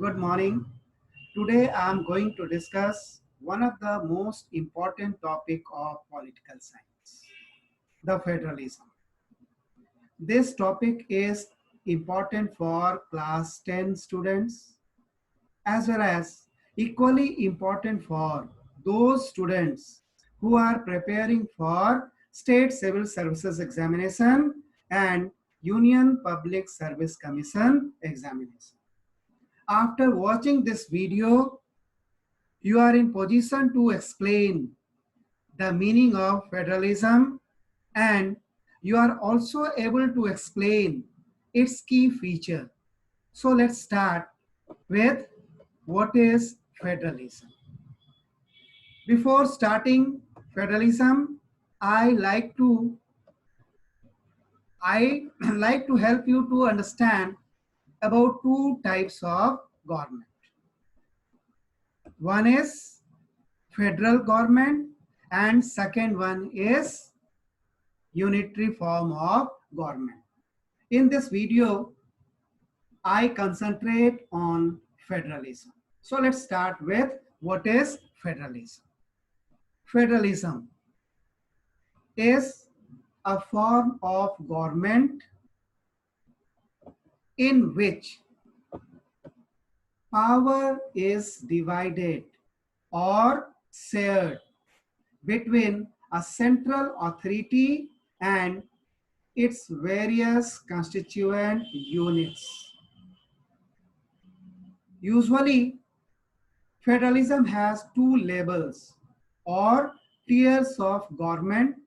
Good morning. Today I am going to discuss one of the most important topic of political science, the federalism. This topic is important for class 10 students as well as equally important for those students who are preparing for state civil services examination and Union Public Service Commission examination. After watching this video, you are in position to explain the meaning of federalism and you are also able to explain its key feature. So let's start with what is federalism. Before starting federalism, I like to I like to help you to understand about two types of government. One is federal government and second one is unitary form of government. In this video, I concentrate on federalism. So let's start with what is federalism. Federalism is a form of government in which power is divided or shared between a central authority and its various constituent units. Usually, federalism has two levels or tiers of government.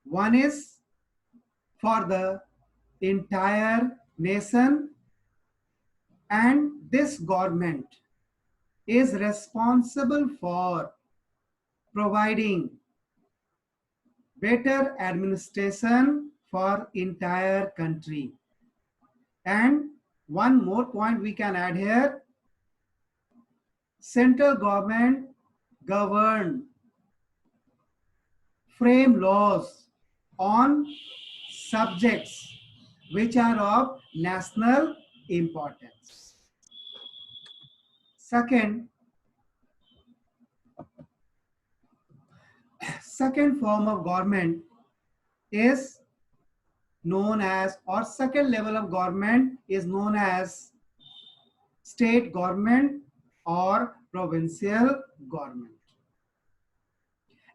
One is for the entire nation, and this government is responsible for providing better administration for entire country. And one more point we can add here, central government govern, frame laws on subjects which are of national importance. Second form of government is known as, or second level of government is known as state government or provincial government.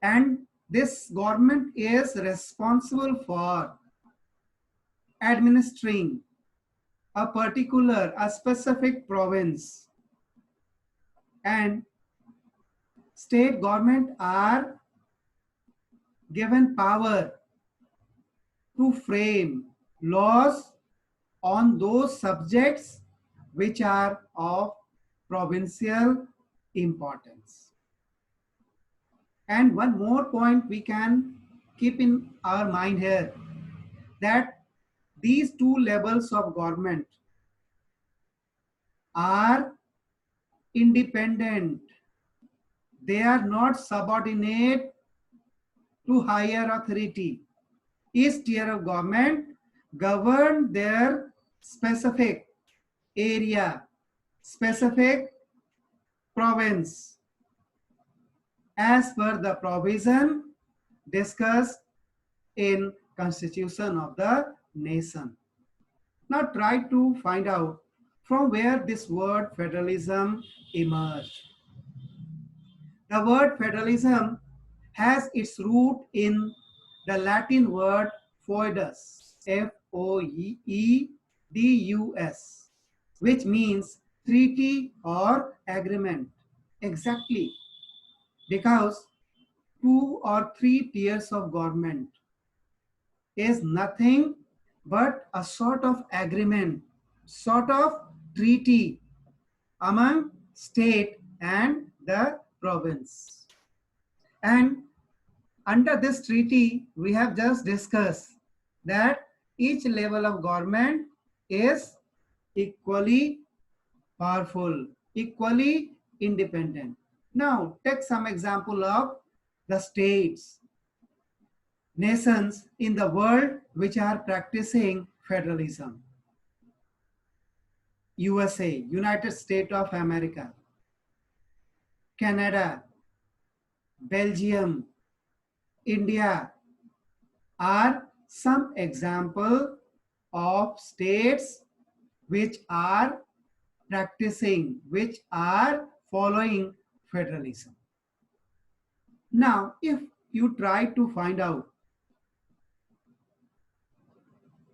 And this government is responsible for administering a specific province, and state government are given power to frame laws on those subjects which are of provincial importance. And one more point we can keep in our mind here, that these two levels of government are independent. They are not subordinate to higher authority. Each tier of government govern their specific area, specific province as per the provision discussed in Constitution of the nation. Now try to find out from where this word federalism emerged. The word federalism has its root in the Latin word foedus, F-O-E-D-U-S, which means treaty or agreement. Exactly, because two or three tiers of government is nothing but a sort of agreement, sort of treaty among state and the province. And under this treaty, we have just discussed that each level of government is equally powerful, equally independent. Now, take some example of the states, nations in the world which are practicing federalism. USA, United States of America, Canada, Belgium, India are some example of states which are practicing, which are following federalism. Now, if you try to find out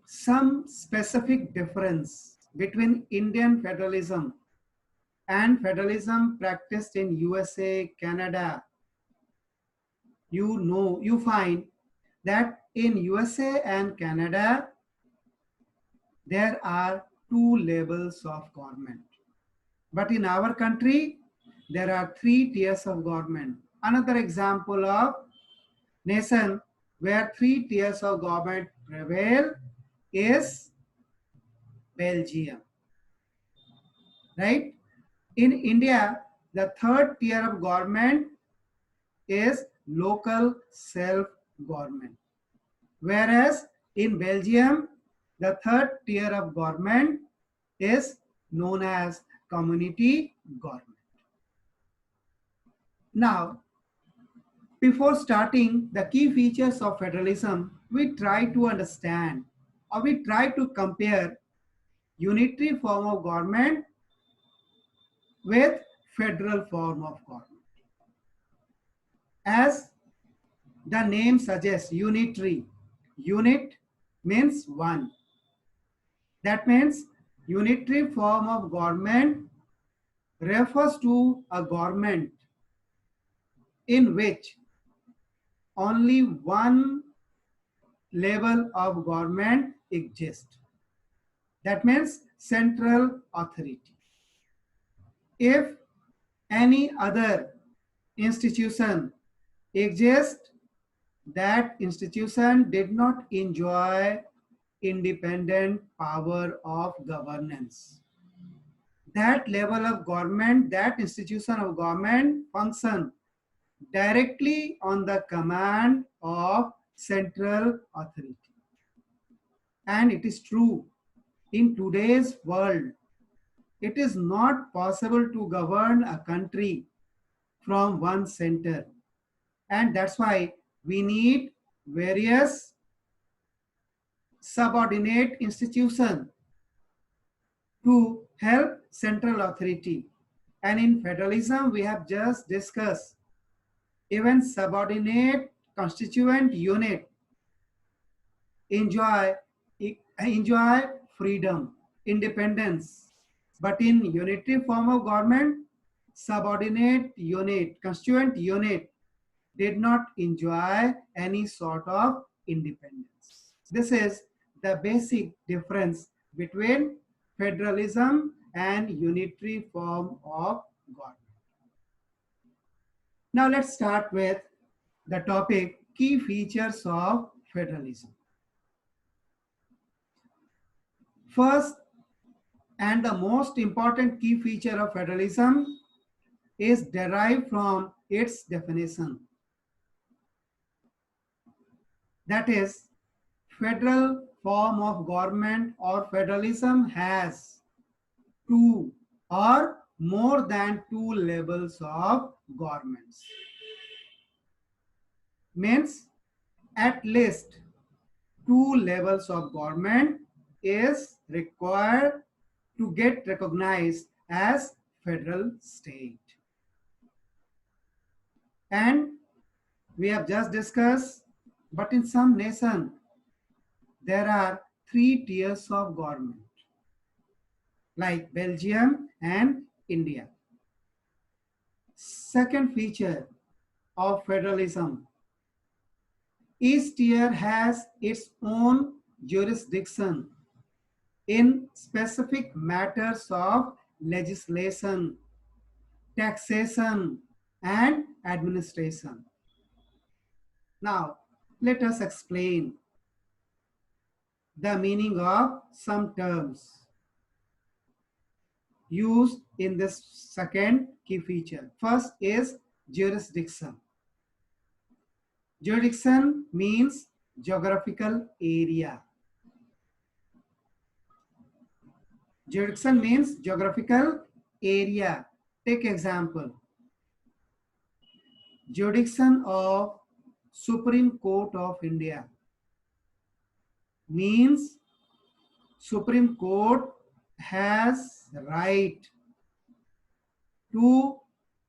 some specific difference between Indian federalism and federalism practiced in USA, Canada, you find that in USA and Canada, there are two levels of government. But in our country, there are three tiers of government. Another example of nation where three tiers of government prevail is Belgium, right? In India, the third tier of government is local self-government. Whereas in Belgium, the third tier of government is known as community government. Now, before starting the key features of federalism, we try to understand or we try to compare unitary form of government with federal form of government. As the name suggests, unitary. Unit means one. That means unitary form of government refers to a government in which only one level of government exists. That means central authority. If any other institution exists, that institution did not enjoy independent power of governance. That level of government, that institution of government function directly on the command of central authority. And it is true, in today's world, it is not possible to govern a country from one center. And that's why we need various subordinate institutions to help central authority. And in federalism, we have just discussed even subordinate constituent unit enjoy freedom, independence. But in unitary form of government, subordinate unit, constituent unit did not enjoy any sort of independence. This is the basic difference between federalism and unitary form of government. Now let's start with the topic key features of federalism. First and the most important key feature of federalism is derived from its definition. That is, federal form of government or federalism has two or more than two levels of governments. Means at least two levels of government is required to get recognized as federal state. And we have just discussed, but in some nation, there are three tiers of government, like Belgium and India. Second feature of federalism, each tier has its own jurisdiction in specific matters of legislation, taxation, and administration. Now, let us explain the meaning of some terms used in this second key feature. First is jurisdiction. Jurisdiction means geographical area. Jurisdiction means geographical area. Take example. Jurisdiction of Supreme Court of India means Supreme Court has right to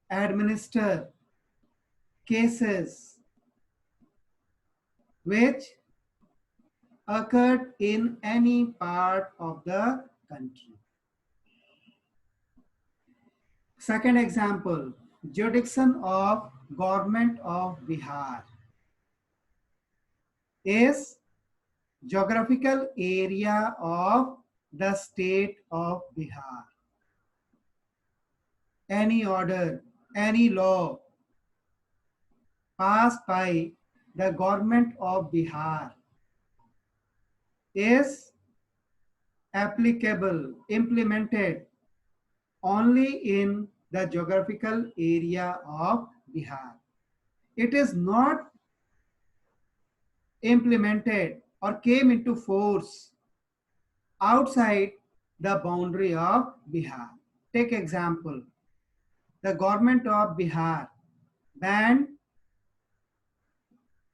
administer cases which occurred in any part of the country. Second example, jurisdiction of Government of Bihar is geographical area of the state of Bihar. Any order, any law passed by the government of Bihar is applicable, implemented only in the geographical area of Bihar. It is not implemented or came into force outside the boundary of Bihar. Take example, the government of Bihar banned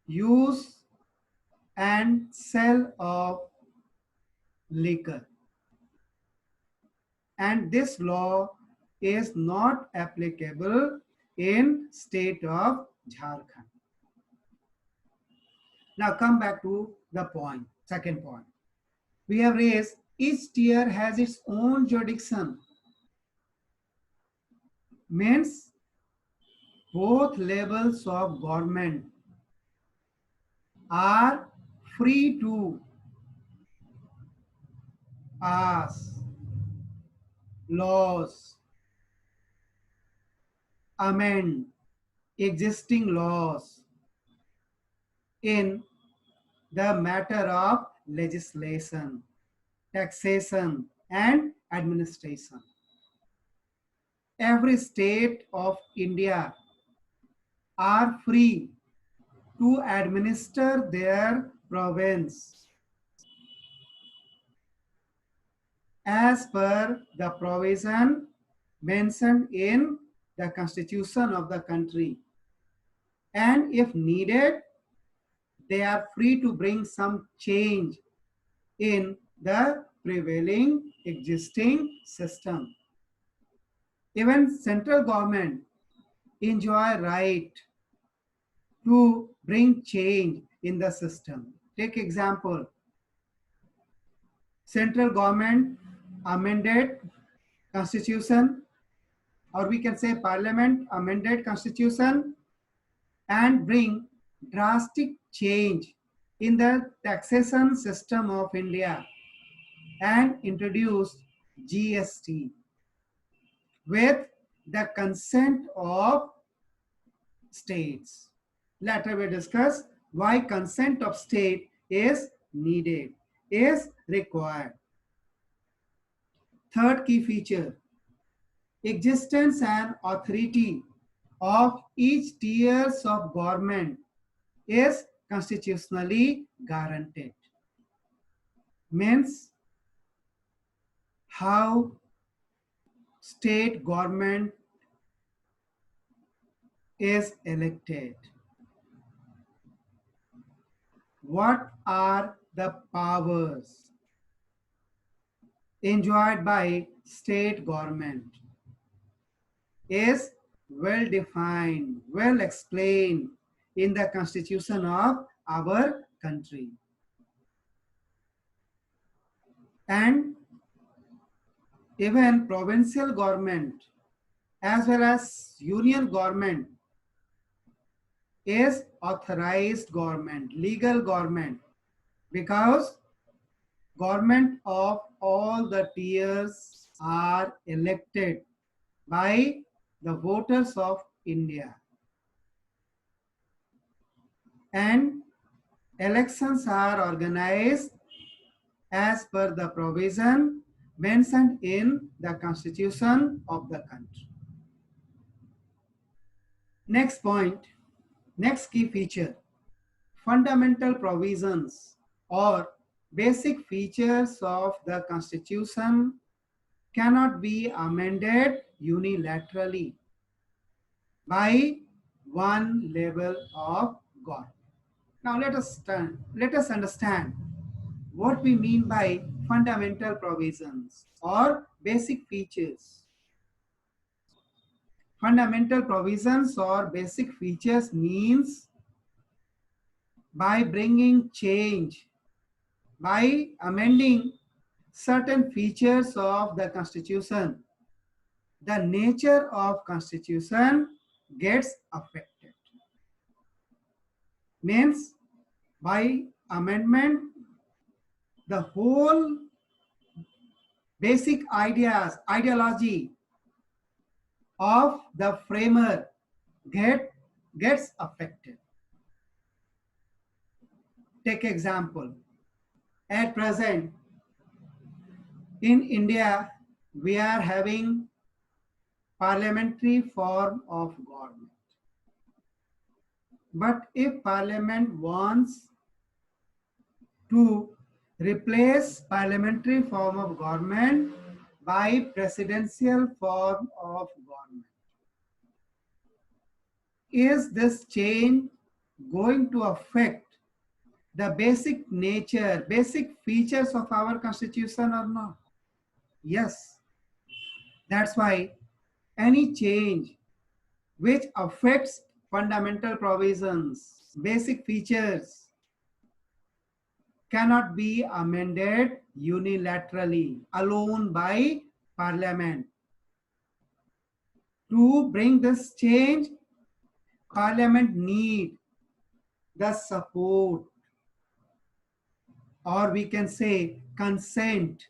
use and sale of liquor. And this law is not applicable in state of Jharkhand. Now come back to the point, second point. We have raised each tier has its own jurisdiction. Means both levels of government are free to pass laws, amend existing laws in the matter of legislation, taxation, and administration. Every state of India are free to administer their province as per the provision mentioned in the constitution of the country. And if needed, they are free to bring some change in the prevailing existing system. Even central government enjoy right to bring change in the system. Take example, central government amended constitution, or we can say parliament amended constitution and bring drastic change in the taxation system of India and introduce GST with the consent of states. Later we discuss why consent of state is needed, is required. Third key feature, existence and authority of each tiers of government is constitutionally guaranteed. Means how state government is elected. What are the powers enjoyed by state government is well defined, well explained in the constitution of our country. And even provincial government as well as union government is authorized government, legal government, because government of all the tiers are elected by the voters of India. And elections are organized as per the provision mentioned in the constitution of the country. Next point, next key feature, fundamental provisions or basic features of the constitution cannot be amended unilaterally by one level of government. Now let us understand what we mean by fundamental provisions or basic features. Fundamental provisions or basic features means by bringing change, by amending certain features of the constitution, the nature of constitution gets affected. Means by amendment, the whole basic ideology of the framer gets affected. Take example. At present, in India, we are having parliamentary form of government. But if parliament wants to replace parliamentary form of government by presidential form of government, is this change going to affect the basic nature, basic features of our constitution or not? Yes. That's why any change which affects fundamental provisions, basic features, cannot be amended unilaterally alone by parliament. To bring this change, parliament need the support, or we can say consent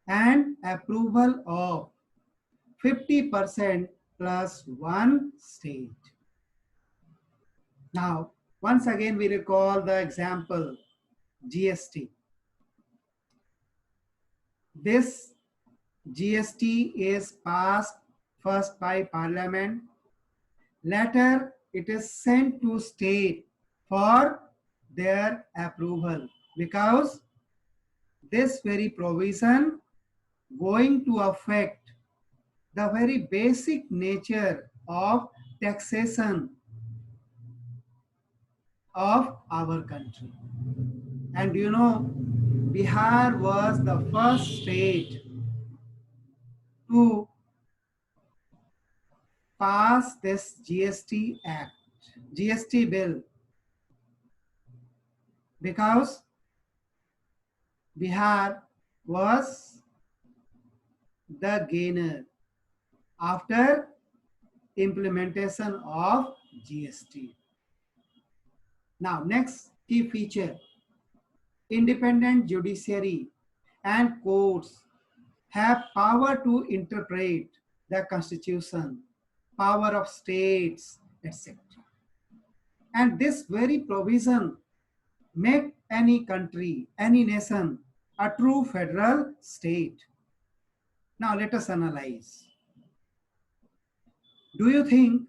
and approval of 50% plus one state. Now, once again, we recall the example GST. This GST is passed first by parliament, later it is sent to state for their approval, because this very provision going to affect the very basic nature of taxation of our country. And you know, Bihar was the first state to pass this GST Act, GST bill, because Bihar was the gainer after implementation of GST. Now, next key feature, independent judiciary and courts have power to interpret the constitution, power of states, etc. And this very provision make any country, any nation a true federal state. Now let us analyze. Do you think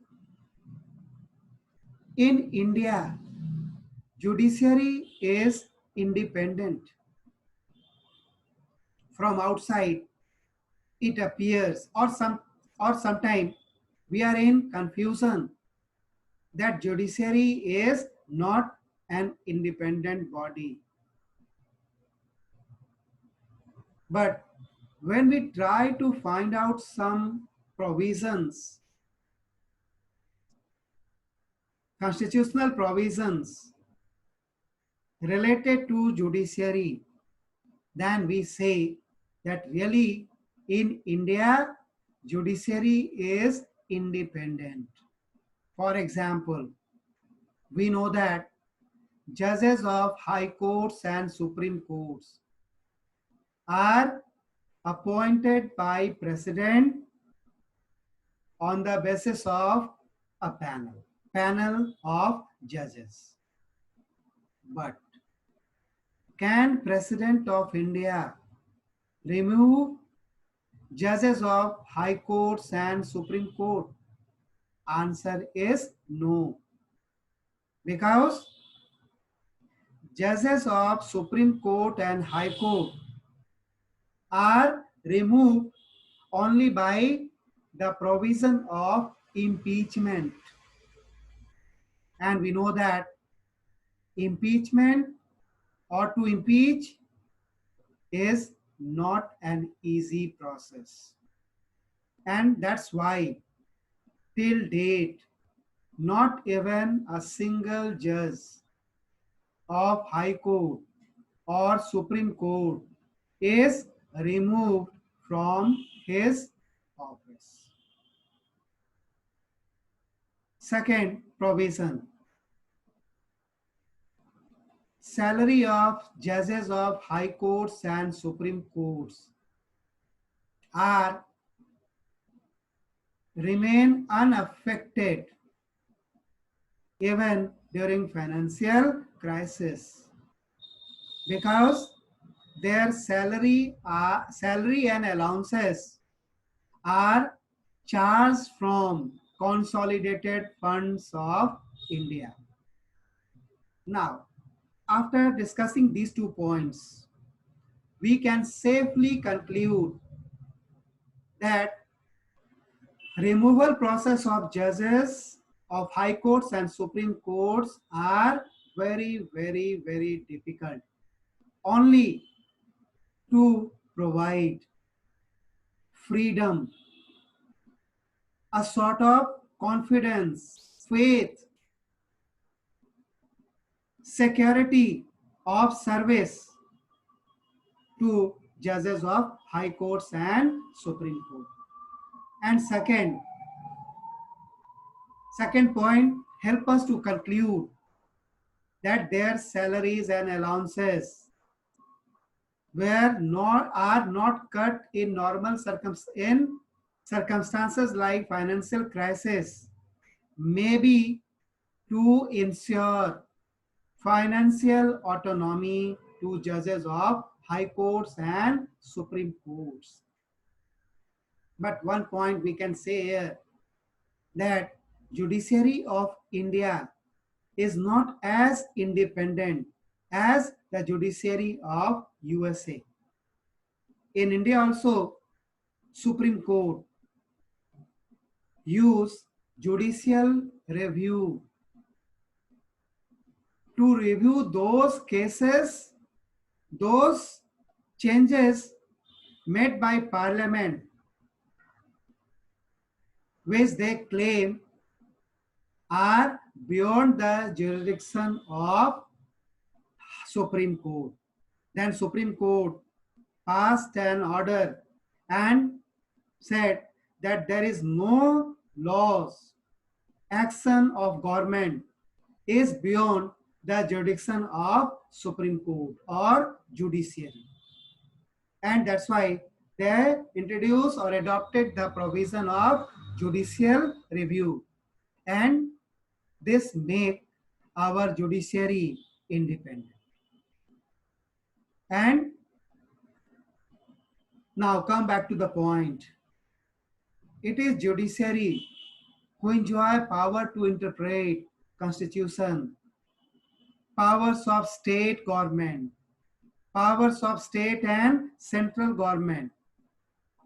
in India judiciary is independent? From outside it appears, or sometimes we are in confusion that judiciary is not an independent body. But when we try to find out some provisions, constitutional provisions related to judiciary, then we say that really in India, judiciary is independent. For example, we know that judges of high courts and supreme courts are appointed by president on the basis of a panel of judges. But can President of India remove judges of high courts and supreme court? Answer is no, because judges of supreme court and high court are removed only by the provision of impeachment. And we know that impeachment or to impeach is not an easy process. And that's why, till date, not even a single judge of High Court or Supreme Court is removed from his office. Second provision, salary of judges of high courts and supreme courts are remain unaffected even during financial crisis, because their salary and allowances are charged from consolidated funds of India. Now, after discussing these 2 points, we can safely conclude that removal process of judges of high courts and supreme courts are very difficult, only to provide freedom, a sort of confidence, faith, security of service to judges of high courts and supreme court. And second point, help us to conclude that their salaries and allowances are not cut in normal circumstances like financial crisis, maybe to ensure financial autonomy to judges of high courts and supreme courts. But one point we can say here, that judiciary of India is not as independent as the judiciary of USA. In India also, Supreme Court use judicial review to review those cases, those changes made by Parliament, which they claim are beyond the jurisdiction of Supreme Court. Then Supreme Court passed an order and said that there is no laws, action of government is beyond the jurisdiction of Supreme Court or judiciary. And that's why they introduced or adopted the provision of judicial review. And this make our judiciary independent. And now come back to the point. It is judiciary who enjoy power to interpret constitution, powers of state government, powers of state and central government,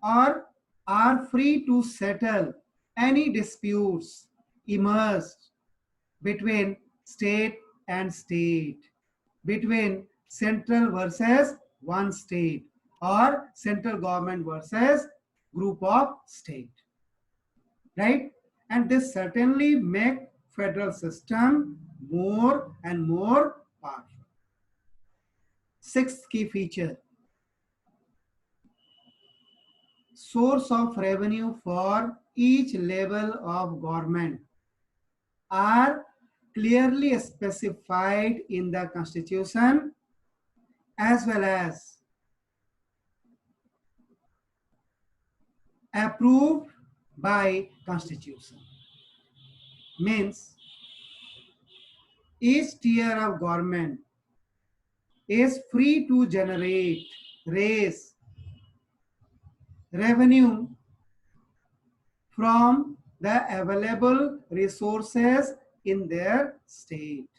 or are free to settle any disputes emerged between state and state, between central versus one state, or central government versus group of state, right? And this certainly make federal system more and more powerful. Sixth key feature, source of revenue for each level of government are clearly specified in the constitution as well as approved by constitution. Means each tier of government is free to generate, raise revenue from the available resources in their state.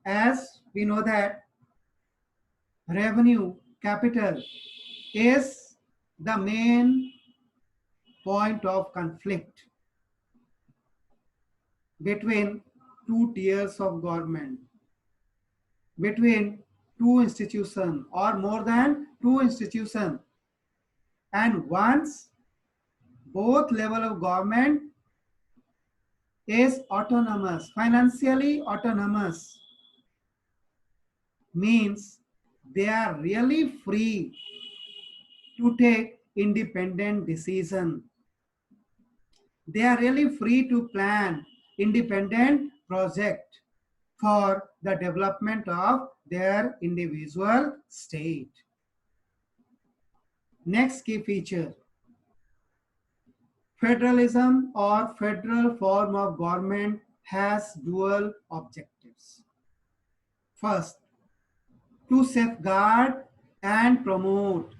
As we know that revenue capital is the main point of conflict between two tiers of government, between two institutions or more than two institutions. And once both level of government is autonomous, financially autonomous, means they are really free to take independent decision. They are really free to plan independent project for the development of their individual state. Next key feature, federalism or federal form of government has dual objectives. First, to safeguard and promote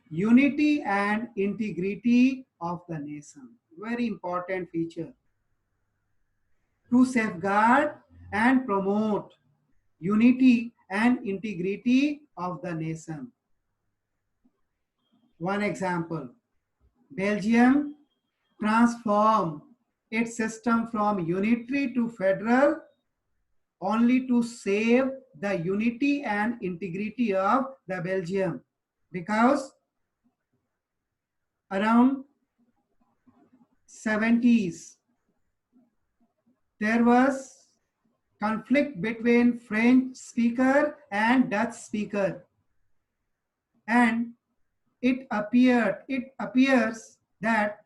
unity and integrity of the nation. Very important feature. To safeguard and promote unity and integrity of the nation. One example, Belgium transformed its system from unitary to federal only to save the unity and integrity of the Belgium, because around 70s there was conflict between French speaker and Dutch speaker, and it appears that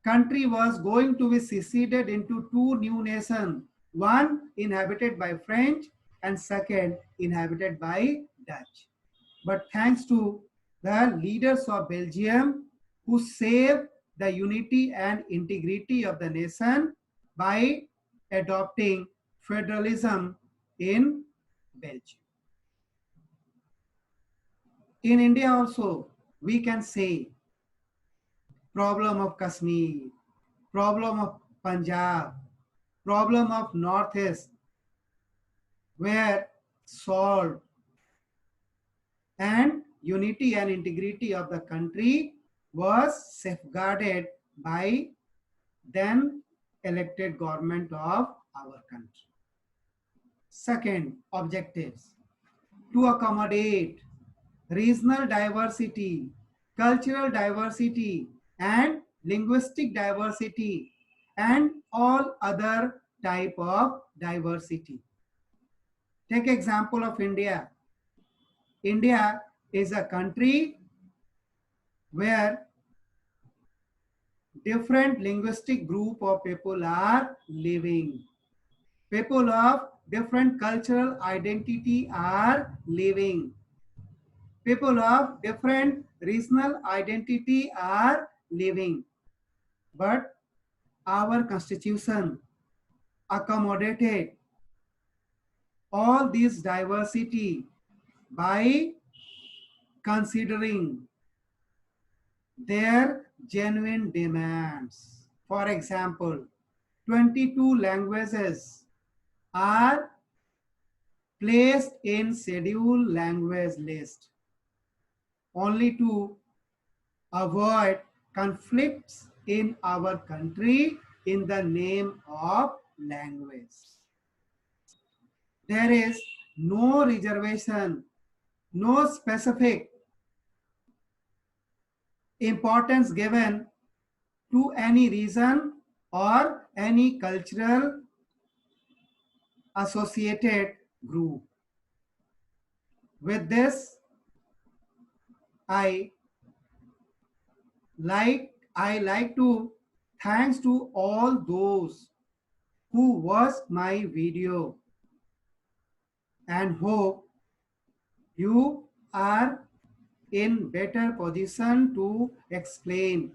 country was going to be seceded into two new nations, one inhabited by French and second inhabited by Dutch. But thanks to the leaders of Belgium who saved the unity and integrity of the nation by adopting federalism in Belgium. In India also, we can say problem of Kashmir, problem of Punjab, problem of Northeast were solved, and unity and integrity of the country was safeguarded by then elected government of our country. Second, objectives, to accommodate regional diversity, cultural diversity, and linguistic diversity, and all other type of diversity. Take example of India. India is a country where different linguistic group of people are living. People of different cultural identity are living. People of different regional identity are living. But our constitution accommodated all this diversity by considering their genuine demands. For example, 22 languages are placed in scheduled language list only to avoid conflicts in our country in the name of language. There is no reservation, no specific importance given to any region or any cultural associated group. With this, I like to thanks to all those who watched my video, and hope you are in better position to explain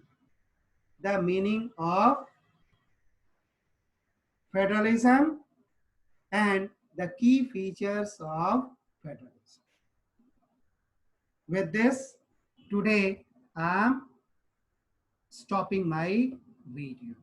the meaning of federalism and the key features of federalism. With this, today I am stopping my video.